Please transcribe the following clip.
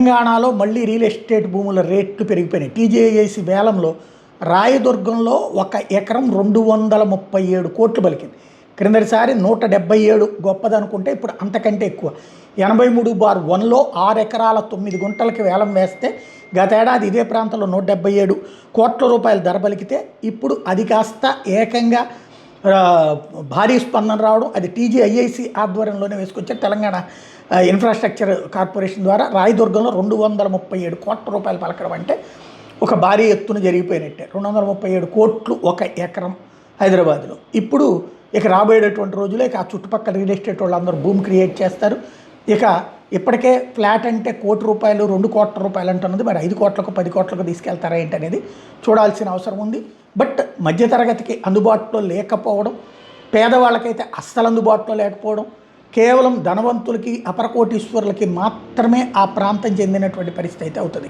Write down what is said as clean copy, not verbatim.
తెలంగాణలో మళ్ళీ real estate భూముల రేట్లు పెరిగిపోయినాయి. టీజేఏసీ వేలంలో రాయదుర్గంలో 1 ఎకరం 237 కోట్లు పలికింది. క్రిందటిసారి 177 గొప్పదనుకుంటే ఇప్పుడు అంతకంటే ఎక్కువ. 83/1లో 6 ఎకరాల 9 గుంటలకి వేలం వేస్తే గతేడాది ఇదే ప్రాంతంలో 177 కోట్ల రూపాయల ధర పలికితే ఇప్పుడు అది కాస్త ఏకంగా భారీ స్పందన రావడం. అది టీజీఐఐసి ఆధ్వర్యంలోనే వేసుకొచ్చారు. తెలంగాణ ఇన్ఫ్రాస్ట్రక్చర్ కార్పొరేషన్ ద్వారా రాయదుర్గంలో 237 కోట్ల రూపాయలు పలకడం అంటే ఒక భారీ ఎత్తున జరిగిపోయినట్టే. 237 కోట్లు 1 ఎకరం హైదరాబాద్లో. ఇప్పుడు ఇక రాబోయేటటువంటి రోజుల్లో ఇక ఆ చుట్టుపక్కల రియల్ ఎస్టేట్ వాళ్ళందరూ భూమి క్రియేట్ చేస్తారు. ఇక ఇప్పటికే ఫ్లాట్ అంటే ₹1 కోటి 2 కోట్ల రూపాయలు అంటున్నది. మరి 5 కోట్లకు 10 కోట్లకు తీసుకెళ్తారా ఏంటనేది చూడాల్సిన అవసరం ఉంది. బట్ మధ్యతరగతికి అందుబాటులో లేకపోవడం, పేదవాళ్ళకైతే అస్సలు అందుబాటులో లేకపోవడం, కేవలం ధనవంతులకి అపరకోటీశ్వరులకి మాత్రమే ఆ ప్రాంతం చెందినటువంటి పరిస్థితి అయితే అవుతుంది.